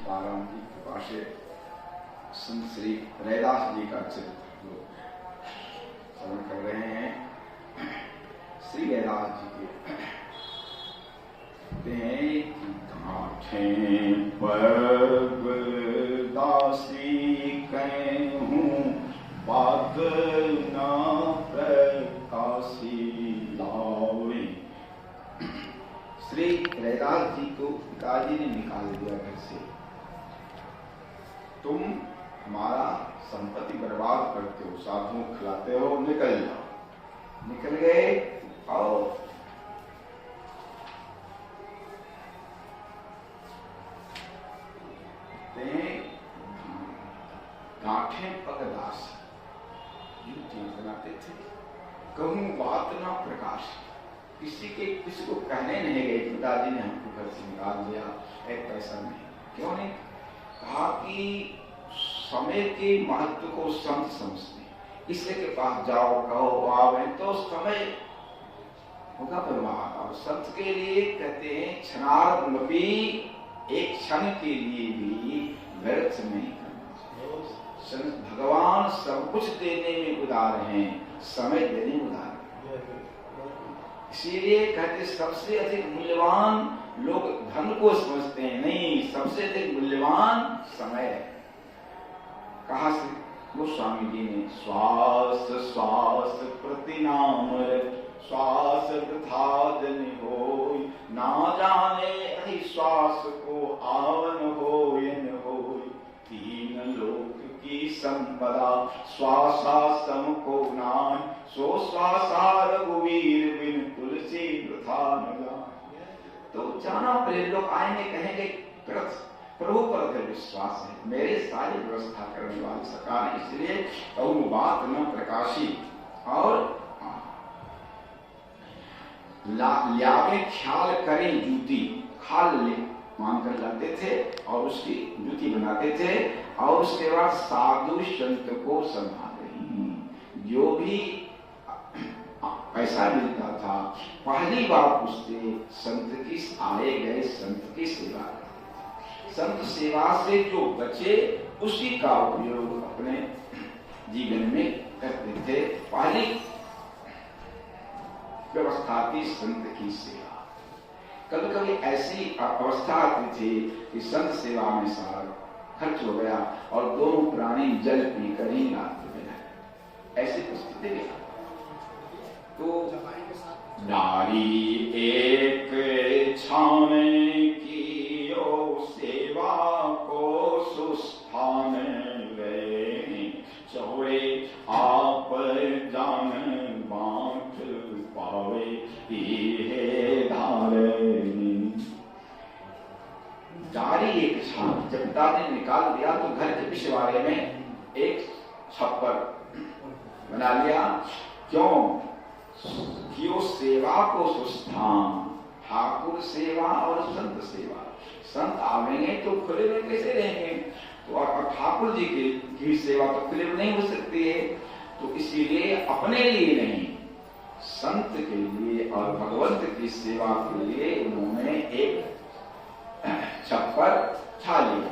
बालाराम की कृपा से संत श्री रैदास जी का चरित्र श्रवण कर रहे हैं। श्री रैदास जी के दासी कहूँ बात ना प्रकाशी लावे। श्री रैदास जी को पिताजी ने निकाल दिया घर से। तुम हमारा संपत्ति बर्बाद करते हो, साधुओं खिलाते हो, निकल जाओ। निकल गए और गांठे पगदास युक्ति बनाते थे। कहूँ बात ना प्रकाश, किसी को कहने नहीं गए पिताजी ने हमको घर से निकाल दिया, एक पैसा नहीं। क्यों नहीं? कहा कि समय के महत्व को संत समझते हैं, इसलिए के पास जाओ, कहो आवे तो समय होगा बर्बाद। और संत के लिए कहते हैं क्षणार्धमपि, एक क्षण के लिए भी व्यर्थ नहीं करना चाहिए। भगवान सब कुछ देने में उदार हैं, समय देने में उदार हैं। इसीलिए कहते सबसे अधिक मूल्यवान लोग धन को समझते हैं, नहीं, सबसे अधिक मूल्यवान समय है। कहा गोस्वामी जी ने श्वास श्वास प्रति नाम श्वास वृथा जन होय, ना जाने अहि श्वास को आवन होय न होय। तीन लोक की संपदा श्वासा सम को नान, सो श्वासा रघुवीर बिन तुलसी वृथा न जान। तो जाना पड़े, लोग आएंगे कहेंगे प्रभु पर अगर विश्वास है, मेरे सारी व्यवस्था करने वाली सरकार है, इसलिए कहूँ बात न प्रकाशी। और लावे ख्याल करें जूती, खाल मानकर लाते थे और उसकी जूती बनाते थे। और उसके बाद साधु संत को संभाल रही, जो भी पैसा मिलता था पहली बार पूछते संत की आए गए, संत की सेवा, संत सेवा से जो बचे उसी का उपयोग अपने जीवन में करते थे। पहली व्यवस्था थी संत की सेवा। कभी कभी ऐसी अवस्था आती थी कि संत सेवा में सारा खर्च हो गया और दोनों प्राणी जल पीकर ही रात में गए, ऐसी परिस्थिति भी। तो नारी एक छाने की सेवा को सुस्थान गए, चौड़े आप जान बांट पावे हे धारणी। दारी एक छान, जब पिता ने निकाल दिया तो घर के पिछवाड़े में एक छप्पर बना लिया। क्यों? कि सेवा को सुस्थान, ठाकुर सेवा और संत सेवा। संत आवेंगे तो खुले में कैसे रहेंगे? तो ठाकुर जी की सेवा तो खुले में नहीं हो सकती है। तो इसीलिए अपने लिए नहीं, संत के लिए और भगवंत की सेवा के लिए उन्होंने एक छप्पर छा लिया।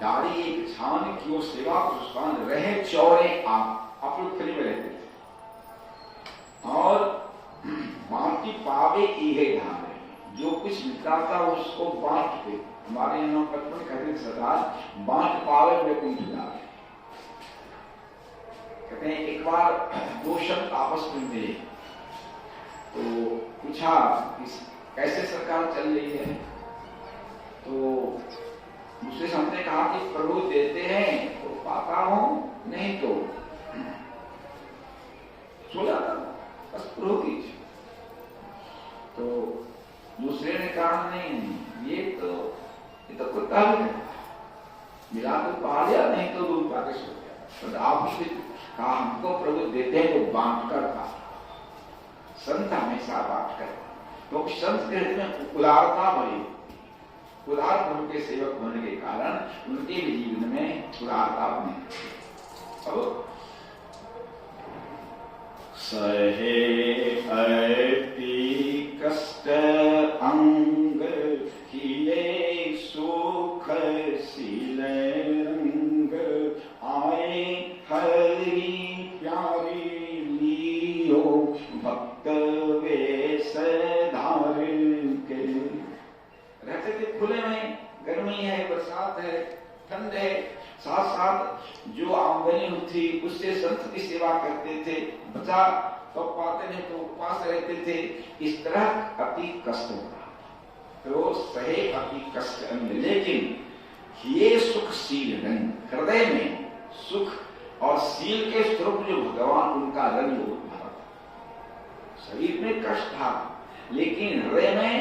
दाढ़ी एक छान की सेवा को सुस्थान रहे, चौड़े आप लोग खुले में रहते थे। और बांटी पावे इहे धारे, जो कुछ मिलता था उसको बांटते। हमारे यहाँ बचपन कहते सरदार बांट पावे वैकुंठ धारे। कहते हैं एक बार दो शब्द आपस में मिले तो पूछा कैसे सरकार चल रही है? तो दूसरे संत ने कहा कि प्रभु देते हैं तो पाता हूं, नहीं तो सो जाता हूं, बस प्रभु कीजिए। तो दूसरे ने कहा नहीं, ये तो कुत्ता भी मिला तो पा लिया, नहीं तो दूध पाके सो गया। तो आपने कहा हमको प्रभु देते हैं तो बांट कर खा। संत हमेशा बांट कर, तो संत के हृदय में उदारता भरी, उदार प्रभु के सेवक होने के कारण उनके भी जीवन में उदारता बनी। सहे अति कष्ट अंग किए सुख शील रंग आए हरि प्यारे लियो भक्त वेश धारण के। रहते थे खुले में, गर्मी है, बरसात है, ठंड है, साथ साथ जो आमदनी थी उससे संत की सेवा करते थे, बचा तो पाते नहीं तो उपवास रहते थे। इस तरह अति कष्ट हो रहा तो सहे अति कष्ट अंग, लेकिन ये सुखशील रंग हृदय में सुख और शील के स्वरूप जो भगवान उनका रंग भरा था। शरीर में कष्ट था लेकिन हृदय में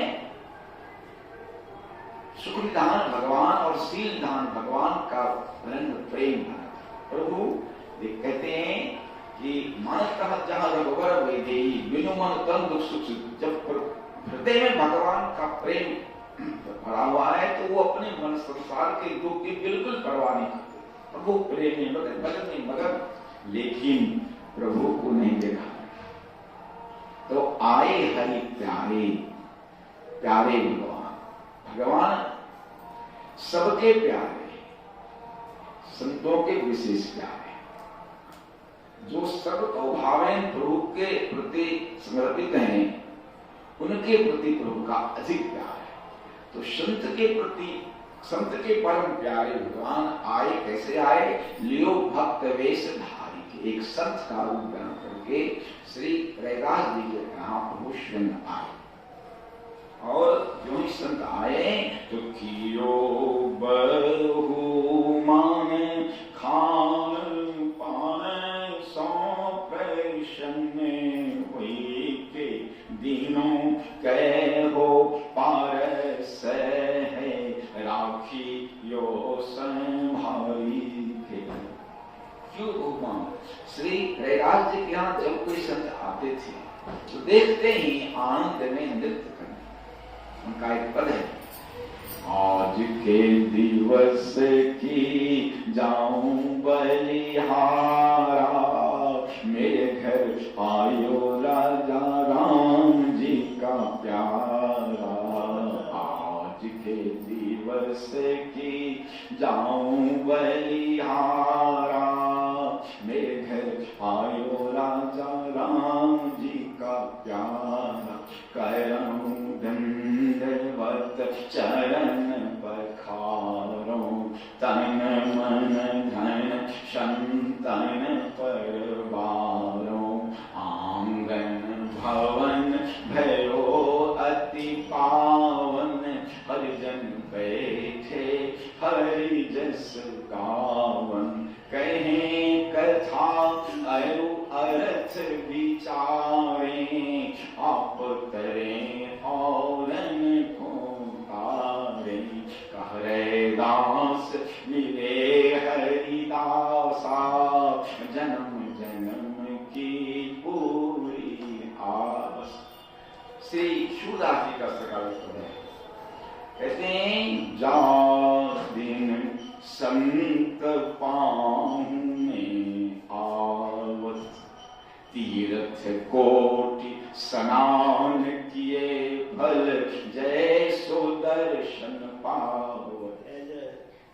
सुख निधान भगवान और शील दान भगवान का रंग प्रेम भरा। प्रभु कहते हैं कि मन कहा जहां रघुवर वैदेही बिनु मन तन दुख सुख। जब हृदय में भगवान का प्रेम भरा हुआ है तो वो अपने मन संसार के दुख की बिल्कुल परवाह नहीं करते। प्रभु प्रेम में मगन, भजन में मगन, लेकिन प्रभु को नहीं देखा तो आए हरि प्यारे प्यारे भगवान। भगवान सबके प्यारे, संतों के विशेष प्यारे, जो सबको भावेन प्रभु के प्रति समर्पित हैं उनके प्रति प्रभु का अधिक प्यार है। तो संत के प्रति, संत के परम प्यारे भगवान आए। कैसे आए? लियो भक्त वेश धारी के, एक संत का रूप धारण करके श्री रैदास जी के यहाँ प्रभु स्वयं आए। और जो ही संत आए तो कियो बहुमान खान पान सौंपैशन हुई के दिनों कहो पारस है राखी यो संभाई के। क्यों बहुमान? श्री रैदास जी के यहाँ जब कोई संत आते थे तो देखते ही आनंद में नृत्य करने। उनका एक पद है, आज के दिवस की जाऊं बलिहारा मेरे घर आयो राजा राम जी का प्यारा। आज के दिवस की जाऊं बलिहारा मेरे घर आयो राजा राम जी का प्यारा। करऊं दंडवत चरण पखारो तन मन धन संतन परवारो। आंगन भवन भयो अति पावन हरिजन बैठे हरि जस गावन। कहें कथा अरु अर्थ विचारे आप तरें औरन को तारे। कह रैदास मिले हरिदासा जन्म जन्म की पूरी आस। श्री सूरदास जी का सकाल है। कहते हैं जा दिन संत पाहु में आवत तीर्थ कोटि स्नान किए भल जय सो दर्शन पावत।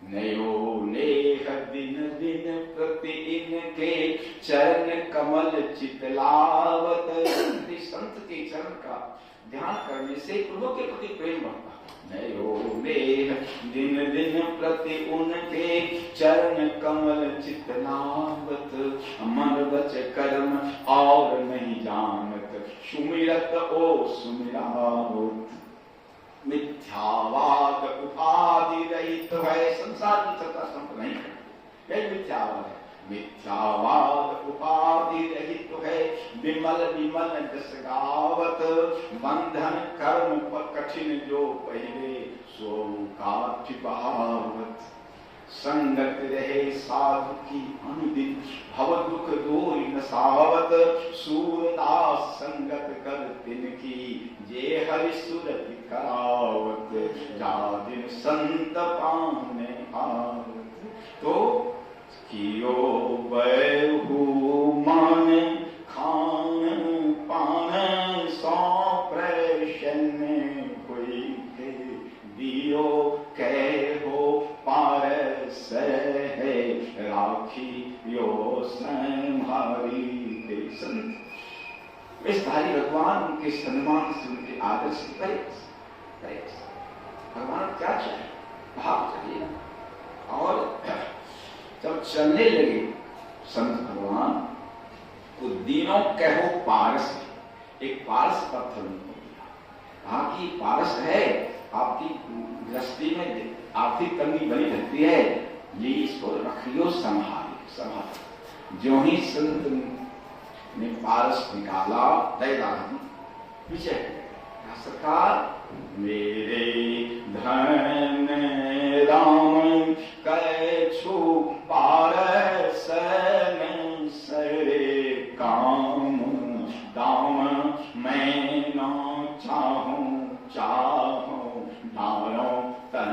नयो नेह दिन दिन प्रति इनके चरण कमल चितलावत। संत के चरण का ध्यान करने से प्रभु के प्रति प्रेम बढ़ता। नयो नेह दिन दिन प्रति उनके चरण कमल चितलावत। मन वच कर्म और नहीं जानत सुमिरत ओ सुमिरावत। मिथ्यावाद उपाधि रहित है। संसार की चर्चा संत नहीं करते, मिथ्यावाद है। मिथ्यावाद उपाधि रहित है विमल विमल जस गावत। बंधन कर्म पर कठिन जो पहले सो काठि बहावत। संगत रहे साधु की अनुदिन भव दुख दूर नसावत। सूरदास संगत कर तिनकी जे हरि सुरत करावत। जा दिन संत पाने आवत। तो कियो बहु मान खान पान सौ प्रश्न हुई के दियो कहो राखी यो संहारी के संत। वेशधारी भगवान उनके सम्मान से, उनके आदर से करे। भगवान क्या चाहिए? भाव चाहिए। और जब चलने लगे संत भगवान, तो दिनों कहो पारस, एक पारस पत्थर उनको दिया। कहा कि पारस है, आपकी गृहस्थी में आर्थिक तंगी बनी रहती है, ये इसको रखियो संभाल। जो ही संत ने पारस निकाला, विजय सरकार, मेरे धन राम कछु पारस सरे काम दाम, मैं न चाहूं डालो तन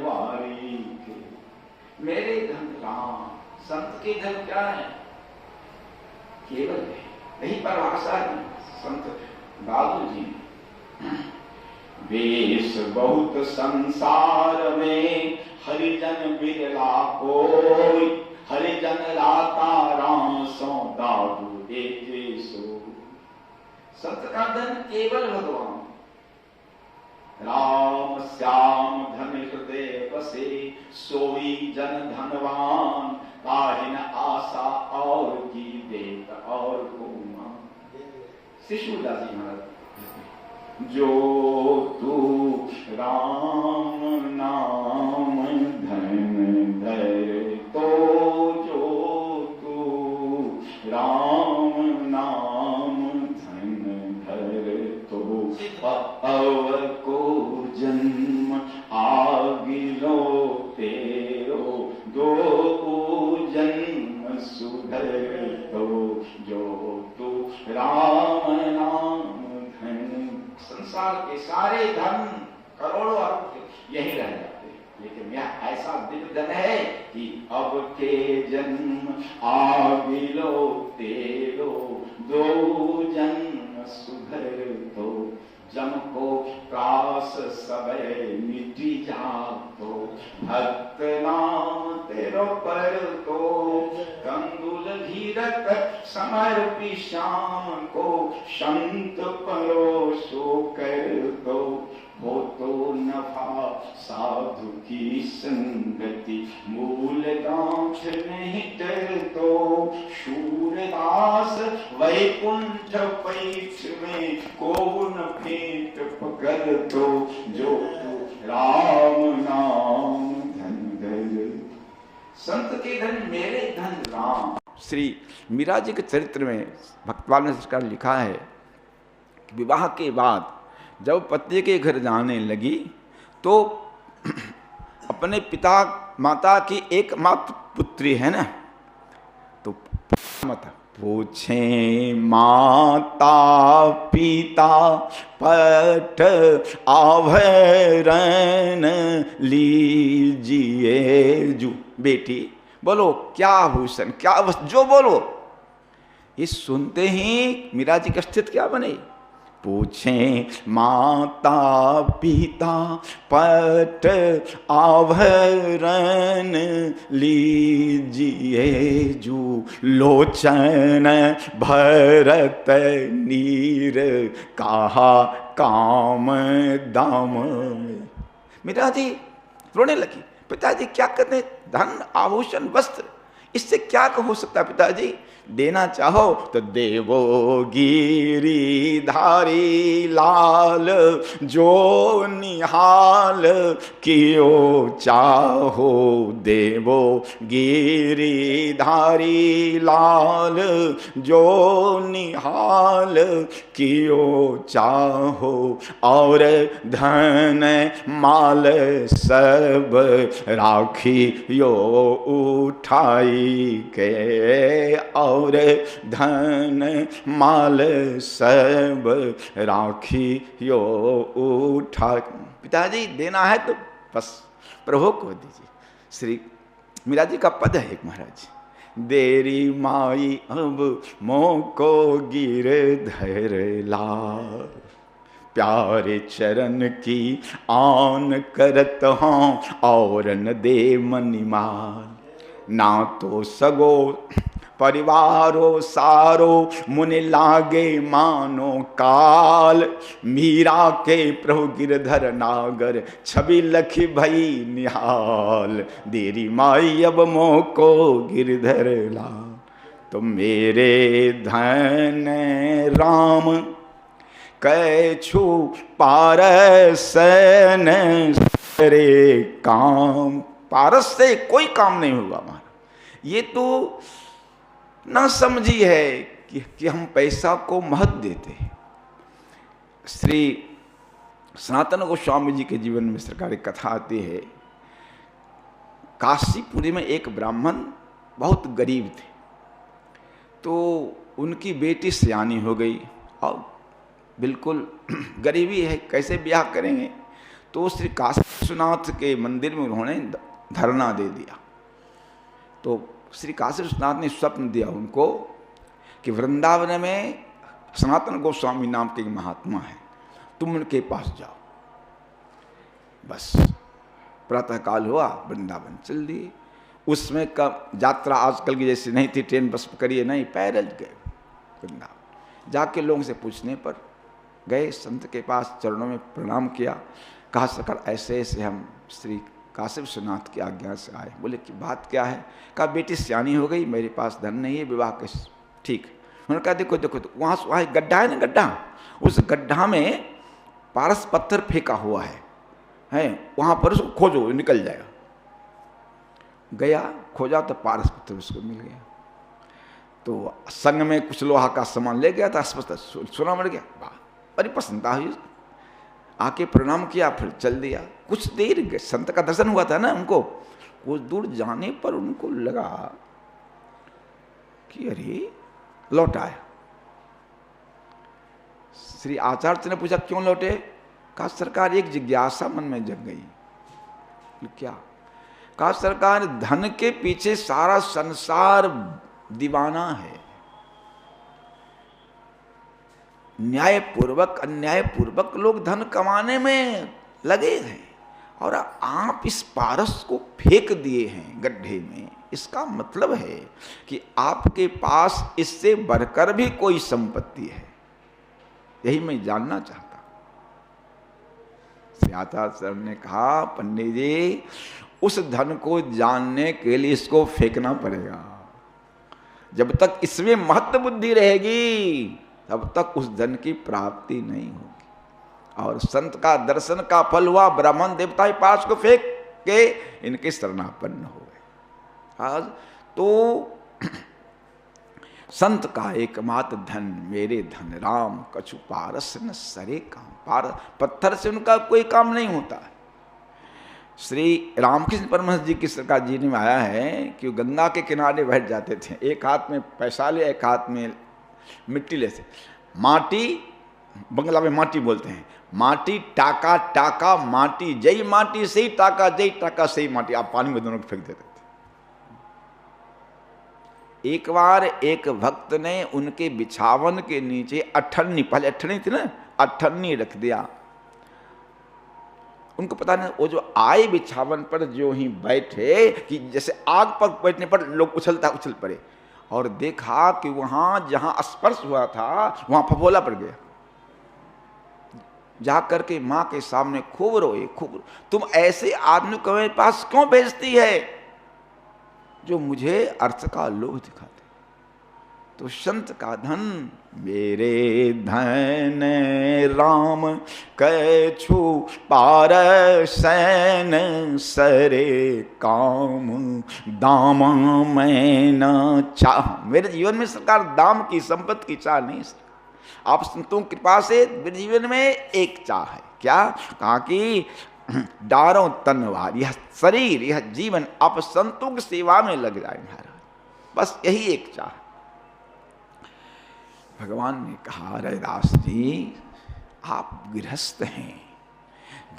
वारी के। मेरे धन राम, संत के धन क्या है? केवल नहीं परिभाषा है संत दादू जी। वेश बहुत संसार में हरिजन बिरला कोई, हरिजन राता राम सो दादू एक सो। संत का धन केवल भगवान राम श्याम धन हृदय बसे, सोई जन धनवान, काहिन आशा और की देत और को मान। शिशुदास जी महाराज, जो तू राम नाम धन धर, तो जो तू राम नाम धन धर, तो अवर को जन्म आगिलो तेरो, दो जन्म सुधर, तो जो तू राम नाम धन। संसार के सारे धन करोड़ों अरब यही रह जाते, लेकिन यह ऐसा दिव्य धन है कि अब के जन्म आगिलो तेरो, दो जन्म सुधर, तो जम को प्रास सबे मिटी जातो, भक्त नाम तेरो पर तो, कंदुल धीरक समर्पी श्याम को, संत परोसो कर दो, हो तो नफा साधु की संगति, मूल गांठ नहीं डर तो, शूरदास वैकुंठ पैठ में, कोन पेट पकड़ तो, जो तो राम नाम धन धर। संत के धन मेरे धन राम। श्री मीरा जी के चरित्र में भक्तवाल ने सरकार लिखा है, विवाह के बाद जब पति के घर जाने लगी तो अपने पिता माता की एकमात्र पुत्री है ना, तो माता पूछे माता पिता पट आभरण लीजिए जू। बेटी बोलो क्या आभूषण क्या वस्तु, जो बोलो। ये सुनते ही मीरा जी का स्थिति क्या बने? पूछे माता पिता पट आभरण लीजिए जू, लोचन भरत नीर कहा काम दाम। मीरा जी रोने लगी। पिताजी क्या कहते हैं? धन आभूषण वस्त्र, इससे क्या हो सकता है पिताजी? देना चाहो तो देवो गिरिधारी लाल, जो निहाल कियो चाहो, देवो गिरिधारी लाल, जो निहाल कियो चाहो, और धन माल सब राखी यो उठाई के, और धन माल सब राखी यो उठा। पिताजी देना है तो बस प्रभु को दीजिए। श्री मीरा जी का पद है एक महाराज, देरी माई अब मोको गिरधर ला, प्यारे चरण की आन करत हूँ और न दे मनिमाल। ना तो सगो परिवारो सारो, मुनि लागे मानो काल। मीरा के प्रभु गिरधर नागर, छवि लखी भई निहाल। देरी माई अब मोको गिरधर लाल। तो मेरे धन राम कैछु पारसन रे काम। पारस से कोई काम नहीं होगा हमारा। ये तो ना समझी है कि हम पैसा को महत्व देते हैं। श्री सनातन गोस्वामी जी के जीवन में सरकारी कथा आती है। काशीपुरी में एक ब्राह्मण बहुत गरीब थे, तो उनकी बेटी सयानी हो गई और बिल्कुल गरीबी है, कैसे ब्याह करेंगे। तो श्री काशी विश्वनाथ के मंदिर में उन्होंने धरना दे दिया। तो श्री काशी विश्वनाथ ने स्वप्न दिया उनको कि वृंदावन में सनातन गोस्वामी नाम के महात्मा है, तुम उनके पास जाओ। बस प्रातःकाल हुआ, वृंदावन चल दिए। उसमें कब यात्रा आजकल की जैसी नहीं थी, ट्रेन बस पकड़िए नहीं, पैदल गए वृंदावन। जाके लोगों से पूछने पर गए, संत के पास चरणों में प्रणाम किया। कहा सरकार ऐसे ऐसे हम श्री काशी विश्वनाथ की आज्ञा से आए। बोले कि बात क्या है। कहा बेटी सियानी हो गई, मेरे पास धन नहीं है, विवाह कैसे। ठीक। उन्होंने कहा देखो देखो तो वहाँ गड्ढा है ना, गड्ढा, उस गड्ढा में पारस पत्थर फेंका हुआ है वहाँ पर उसको खोजो, निकल जाएगा। गया, खोजा तो पारस पत्थर उसको मिल गया। तो संग में कुछ लोहा का सामान ले गया था, स्पष्ट सोना मिल गया। वाह, बड़ी प्रसन्नता हुई। आके प्रणाम किया, फिर चल दिया। कुछ देर संत का दर्शन हुआ था ना उनको। कुछ दूर जाने पर उनको लगा कि अरे लौट आया। श्री आचार्य ने पूछा क्यों लौटे। कहा सरकार एक जिज्ञासा मन में जग गई। क्या। कहा सरकार धन के पीछे सारा संसार दीवाना है। न्यायपूर्वक अन्यायपूर्वक लोग धन कमाने में लगे हैं, और आप इस पारस को फेंक दिए हैं गड्ढे में। इसका मतलब है कि आपके पास इससे बढ़कर भी कोई संपत्ति है। यही मैं जानना चाहता। श्री आचार्य सर ने कहा पंडित जी, उस धन को जानने के लिए इसको फेंकना पड़ेगा। जब तक इसमें महत्व बुद्धि रहेगी तब तक उस धन की प्राप्ति नहीं होगी। और संत का दर्शन का फल हुआ, ब्राह्मण देवता ही पास को फेंक के इनके शरणापन्न हो गए। आज तो संत का एकमात्र धन मेरे धन राम, कछु पारस न सरे काम। पारस पत्थर से उनका कोई काम नहीं होता है। श्री रामकृष्ण परमहंस जी की सरकार जी में आया है कि गंगा के किनारे बैठ जाते थे, एक हाथ में पैसा ले, एक हाथ में मिट्टी ले से। माटी, बंगला में माटी बोलते हैं, माटी टाका टाका माटी, जय माटी से ही टाका, जय टाका से ही माटी। आप पानी में दोनों को फेंक देते थे। एक बार एक भक्त ने उनके बिछावन के नीचे अठन्नी, पहले अठन्नी थी ना, अठन्नी रख दिया। उनको पता नहीं, वो जो आए बिछावन पर जो ही बैठे कि जैसे आग पर बैठने पर लोग उछल पड़े, और देखा कि वहां जहां स्पर्श हुआ था वहां फफोला पड़ गया। जाकर के मां के सामने खूब रोए, खूब, तुम ऐसे आदमी को मेरे पास क्यों भेजती है जो मुझे अर्थ का लोभ दिखाते। तो संत का धन मेरे धन राम कछु पारसन सरे काम, दाम मैं न चाह। मेरे जीवन में सरकार दाम की, संपत्ति की चाह नहीं। आप संतों की कृपा से मेरे जीवन में एक चाह है। क्या। कहा कि डारो तनवार, यह शरीर, यह जीवन आप संतों की सेवा में लग जाए महाराज, बस यही एक चाह। भगवान ने कहा रविदास जी आप गृहस्थ हैं,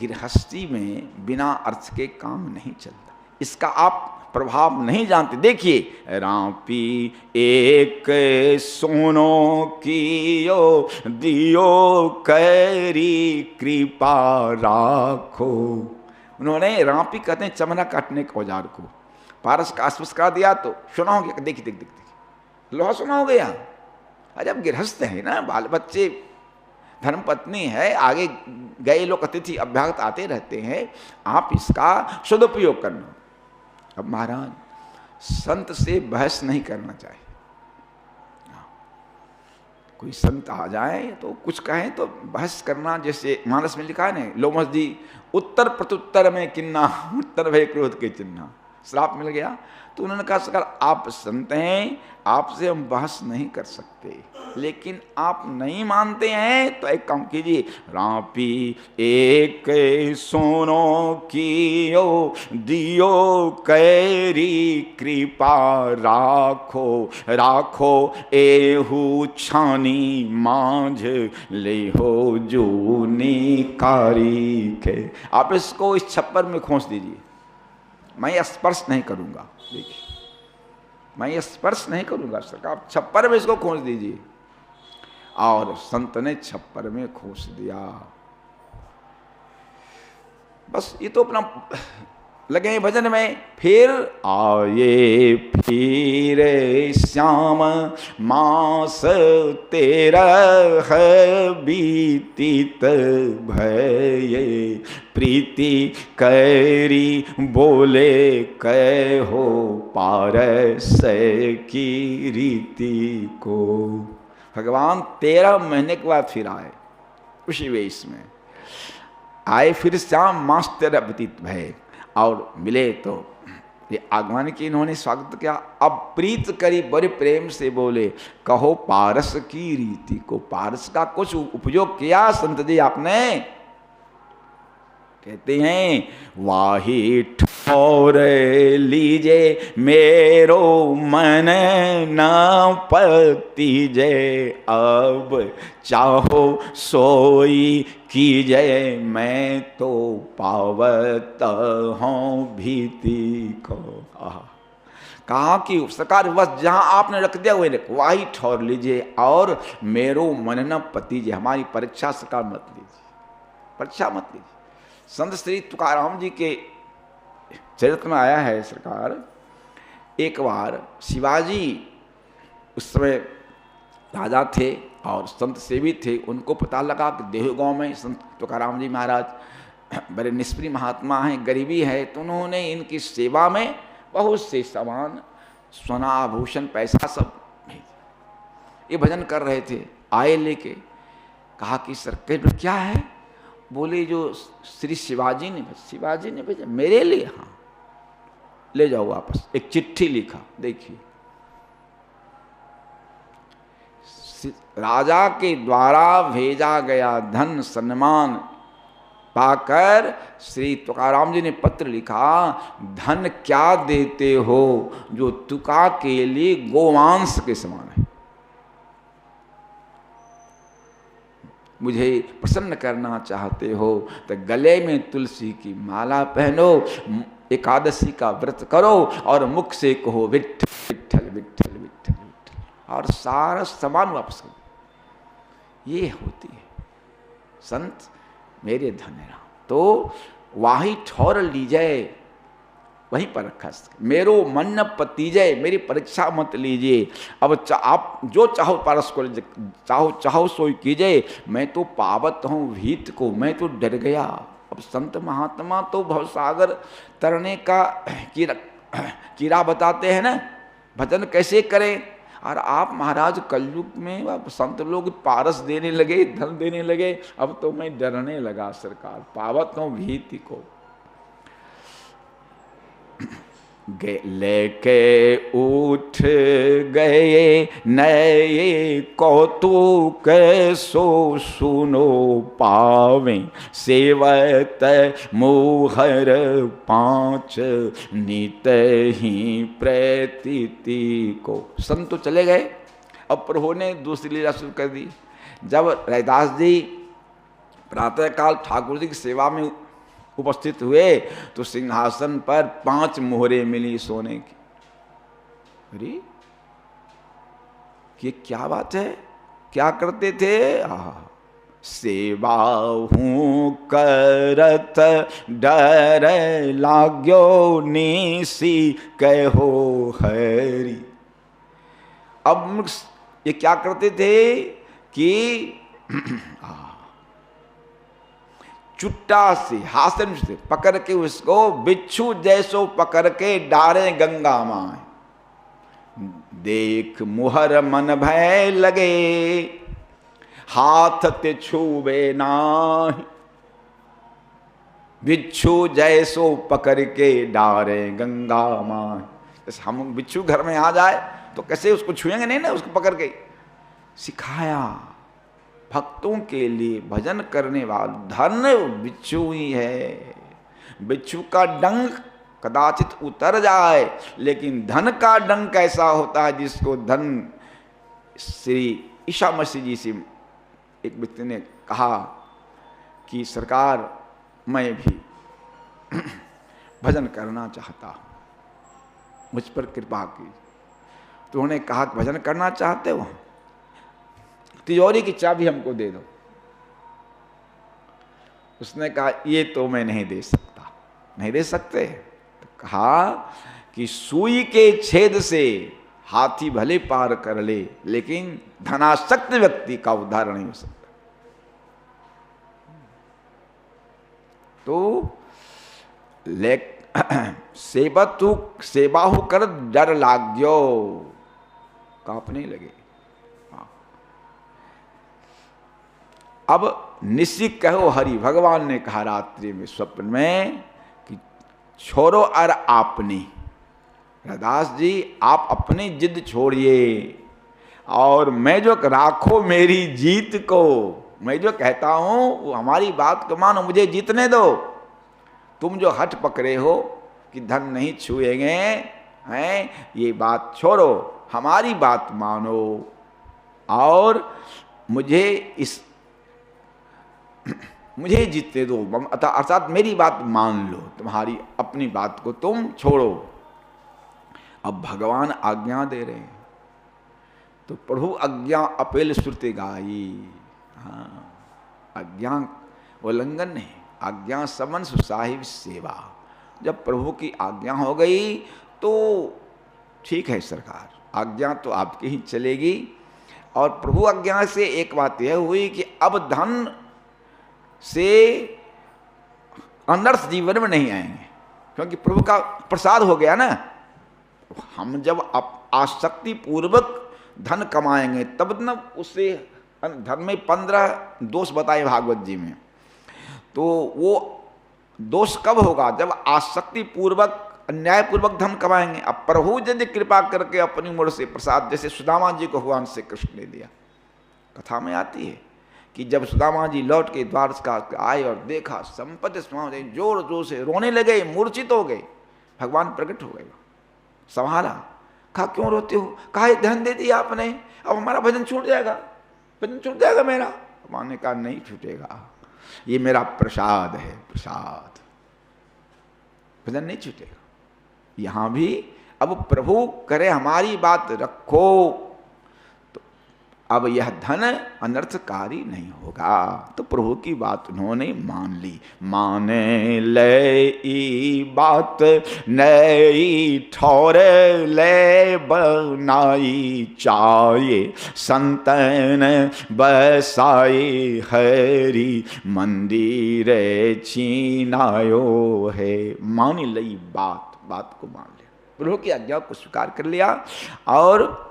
गृहस्थी में बिना अर्थ के काम नहीं चलता, इसका आप प्रभाव नहीं जानते। देखिए रापी एक सोनो कियो, दियो कैरी कृपा राखो। उन्होंने रापी कहते हैं चमड़ा काटने के औजार को, पारस का स्पर्श करा दिया तो सुनाओगे, देखिए देख देख देख लोहा सुना हो गया। अजब गृहस्थ है ना, बाल बच्चे, धर्म पत्नी है, आगे गए लोग अतिथि अभ्यागत आते रहते हैं, आप इसका सदुपयोग करना। अब महाराज संत से बहस नहीं करना चाहिए। कोई संत आ जाए तो कुछ कहें तो बहस करना, जैसे मानस में लिखा है ना, लोमस जी उत्तर प्रत्युत्तर में किन्ना, उत्तर भय क्रोध के चिन्ह, श्राप मिल गया। तो उन्होंने कहा सरकार आप संत हैं, आपसे हम बहस नहीं कर सकते, लेकिन आप नहीं मानते हैं तो एक काम कीजिए, रापी एक सोनो कियो दियो कैरी कृपा राखो, राखो एहू छानी मांझ ले हो जूनी कारी के। आप इसको इस छप्पर में खोस दीजिए, मैं स्पर्श नहीं करूंगा। देखिए मैं स्पर्श नहीं करूंगा सरकार, आप छप्पर में इसको खोस दीजिए। और संत ने छप्पर में खोस दिया। बस ये तो अपना लगे भजन में। फिर आए फिर श्याम मास 13 बीतित भये, प्रीति कैरी बोले कहो पारस की रीति को। भगवान 13 महीने के बाद फिर आए उसी वेश में आए। फिर श्याम मास 13 व्यतीत भये और मिले तो ये आगमन की इन्होंने स्वागत किया। अब प्रीत करी बड़े प्रेम से बोले कहो पारस की रीति को। पारस का कुछ उपयोग किया संत जी आपने। कहते हैं वाही ठौर लीजे मेरो मन न पतीजे, अब चाहो सोई कीजे मैं तो पावत हूँ भीति को। कहा कि सरकार बस जहाँ आपने रख दिया वही रख, वही ठौर लीजिए और मेरो मन न पतीजे, हमारी परीक्षा सरकार मत लीजिए, परीक्षा मत लीजिए। संत श्री तुकाराम जी के चरित्र में आया है सरकार, एक बार शिवाजी उस समय राजा थे और संत सेवी थे। उनको पता लगा कि देह गांव में संत तुकाराम जी महाराज बड़े निष्प्रिय महात्मा हैं, गरीबी है, तो उन्होंने इनकी सेवा में बहुत से सामान, सोना आभूषण, पैसा सब भेज। ये भजन कर रहे थे, आए लेके कहा कि सर क्या है? बोले जो श्री शिवाजी ने भेजा मेरे लिए। हाँ ले जाओ वापस। एक चिट्ठी लिखा, देखिए राजा के द्वारा भेजा गया धन सम्मान पाकर श्री तुकाराम जी ने पत्र लिखा, धन क्या देते हो जो तुका के लिए गोमांस के समान है। मुझे प्रसन्न करना चाहते हो तो गले में तुलसी की माला पहनो, एकादशी का व्रत करो और मुख से कहो विट्ठल विट्ठल विट्ठल विट्ठल विट्ठल, और सारा सामान वापस करो। ये होती है संत मेरे धन है। तो वाही ठौर लीजिए, वहीं पर रखा, मेरो मन न पतीजय, मेरी परीक्षा मत लीजिए। अब आप जो चाहो पारस को चाहो सोई कीजिए, मैं तो पावत हूँ भीत को, मैं तो डर गया। अब संत महात्मा तो भवसागर तरने का कीड़ा बताते हैं ना, भजन कैसे करें। और आप महाराज कलयुग में अब संत लोग पारस देने लगे, धन देने लगे, अब तो मैं डरने लगा सरकार, पावत हूँ भीति को। लेके उठ गए नए कौतुक सो सुनो पावे, सेवत मोहर 5 नित ही प्रतीति को। संत तो चले गए, अब प्रभु ने दूसरी लीला शुरू कर दी। जब रैदास जी प्रातःकाल ठाकुर जी की सेवा में उपस्थित हुए तो सिंहासन पर 5 मोहरें मिली सोने की। अरे ये क्या बात है, क्या करते थे? सेवा हूँ करत डर लाग्यो निसी कहो हरि। अब ये क्या करते थे कि चुट्टा से हासन से पकड़ के उसको बिच्छू जैसो पकड़ के डारे गंगा माँ। देख मुहर मन भय लगे हाथ ते छूबे नाही। बिच्छू जैसो पकड़ के डारे गंगा माँ। जैसे हम बिच्छू घर में आ जाए तो कैसे उसको छुएंगे नहीं ना, उसको पकड़ के सिखाया। भक्तों के लिए भजन करने वाला धन बिच्छू ही है। बिच्छू का डंक कदाचित उतर जाए, लेकिन धन का डंक कैसा होता है जिसको धन। श्री ईसा मसीह जी से एक व्यक्ति ने कहा कि सरकार मैं भी भजन करना चाहता हूं, मुझ पर कृपा की। तो उन्होंने कहा कि भजन करना चाहते हो, तिजोरी की चाबी हमको दे दो। उसने कहा ये तो मैं नहीं दे सकता। नहीं दे सकते? तो कहा कि सुई के छेद से हाथी भले पार कर ले, लेकिन धनासक्त व्यक्ति का उद्धार नहीं हो सकता। तो सेबाहु कर डर लाग्यो, कांपने लगे। अब निसी कहो हरि, भगवान ने कहा रात्रि में स्वप्न में कि छोड़ो अर आपने। रदास जी आप अपनी जिद छोड़िए और मैं जो राखो मेरी जीत को। मैं जो कहता हूं वो हमारी बात को मानो, मुझे जीतने दो। तुम जो हट पकड़े हो कि धन नहीं छुएंगे हैं, ये बात छोड़ो, हमारी बात मानो और मुझे जीतने दो। अर्थात मेरी बात मान लो, तुम्हारी अपनी बात को तुम छोड़ो। अब भगवान आज्ञा दे रहे हैं तो प्रभु आज्ञा अपेल श्रुति गाई। हाँ, आज्ञा उल्लंघन नहीं, आज्ञा समन सुसाहिब सेवा। जब प्रभु की आज्ञा हो गई तो ठीक है सरकार, आज्ञा तो आपकी ही चलेगी। और प्रभु आज्ञा से एक बात यह हुई कि अब धन से अनर्थ जीवन में नहीं आएंगे, क्योंकि प्रभु का प्रसाद हो गया ना। हम जब आसक्ति पूर्वक धन कमाएंगे तब न उससे धन में 15 दोष बताए भागवत जी में। तो वो दोष कब होगा? जब आसक्ति पूर्वक अन्याय पूर्वक धन कमाएंगे। अब प्रभु यदि कृपा करके अपनी मुड़ से प्रसाद, जैसे सुदामा जी को भगवान से कृष्ण ने दिया, कथा में आती है कि जब सुदामा जी लौट के द्वारका आए और देखा संपत्ति समाधि, जोर जोर से रोने लगे, मूर्छित हो गए। भगवान प्रकट हो गए, संभाला, कहा क्यों रोते हो? कहा धन दे दिया आपने, अब हमारा भजन छूट जाएगा, भजन छूट जाएगा मेरा। भगवान ने कहा नहीं छूटेगा, ये मेरा प्रसाद है, प्रसाद, भजन नहीं छूटेगा। यहां भी अब प्रभु करे हमारी बात रखो तो अब यह धन अनर्थकारी नहीं होगा। तो प्रभु की बात उन्होंने मान ली। माने ले बात नई ठौर ले बनाई चाये, संतन बसाई हरि मंदिर छीनायो है। मान ली बात, बात को मान लिया, प्रभु की आज्ञा को स्वीकार कर लिया और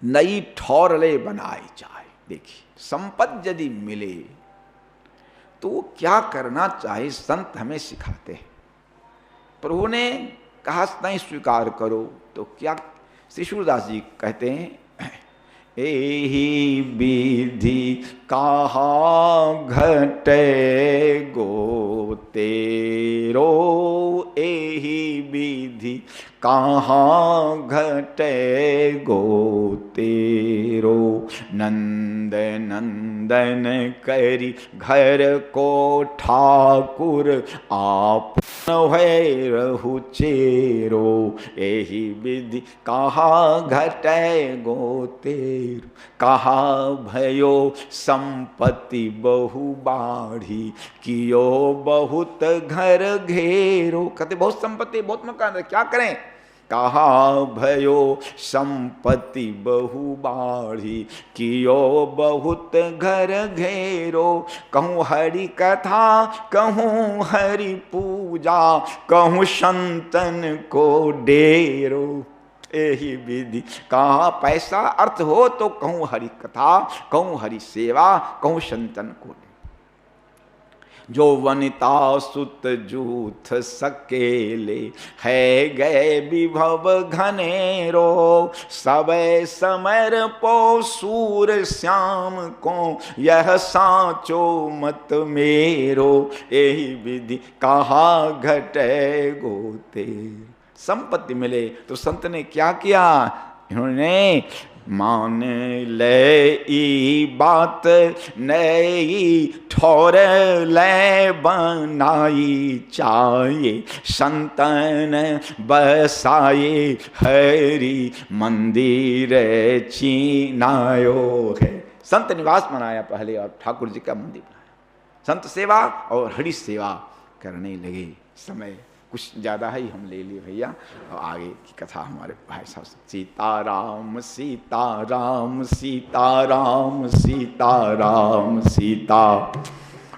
नई ठौर ले बनाई चाहे। देखिए संपत्ति यदि मिले तो क्या करना चाहिए, संत हमें सिखाते हैं। प्रभु ने कहा नहीं स्वीकार करो तो क्या, श्री सूरदास जी कहते हैं एही विधि कहा घटे गो तेरो एही विधि कहाँ घटे गो तेरो। नंद नंदन करी घर को ठाकुर आप भय रहु चेरो। एही विधि कहाँ घटे गो तेरो। कहा भयो संपत्ति बहु बाढ़ी कियो बहुत घर घेरो। कहते बहुत संपत्ति बहुत मकान, क्या करें। कहा भयो संपत्ति बहु बाढ़ी कियो बहुत घर घेरो। कहूँ हरि कथा कहूँ हरि पूजा कहूँ संतन को डेरो। यही विधि कहाँ पैसा अर्थ हो तो कहूँ हरि कथा कहूँ हरि सेवा कहूँ संतन को। जो वनिता सुत जूथ सकेले है गए विभव घनेरो। सबे समर पो सूर श्याम को यह साचो मत मेरो। यही विधि कहाँ घटे गो तेरो। संपत्ति मिले तो संत ने क्या किया, इन्होंने मान ले ई बात नई ठोर ले बनाई चाहिए। संतन बसाए हरि मंदिर चीनायो है। संत निवास बनाया पहले और ठाकुर जी का मंदिर बनाया। संत सेवा और हरि सेवा करने लगे। समय कुछ ज़्यादा ही हम ले लिए भैया, और आगे की कथा हमारे भाई साहब। सीताराम सीताराम सीताराम सीताराम सीता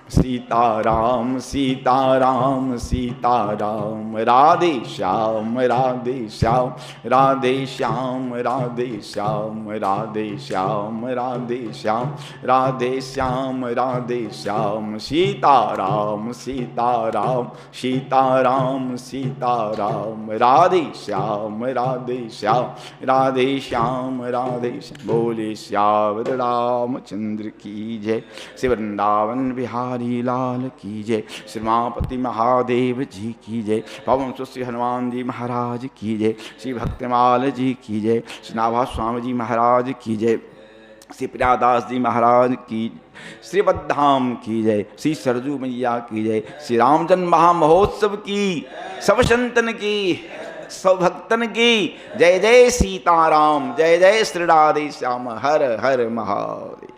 सीताराम सीताराम सीताराम। राधे श्याम राधे श्याम राधे श्याम राधे श्याम राधे श्याम राधे श्याम राधे श्याम राधे श्याम। सीताराम सीताराम सीताराम सीताराम। राधे श्याम राधे श्याम राधे श्याम राधे श्याम। बोले श्यावर रामचंद्र की जय। श्री वृंदावन बिहार लाल की जय। श्री उमापति महादेव जी की जय। पवन सुश्री हनुमान जी महाराज की जय। श्री भक्तमाल जी की जय। श्री नाभा स्वामी जी महाराज की जय। श्री प्रियादास जी महाराज की। श्री बद्धाम की जय। श्री सरजू मैया की जय। श्री रामजन्म महामहोत्सव की, सब संतन की, सब भक्तन की जय। जय सीताराम, जय जय श्री राधे श्याम। हर हर महादेव।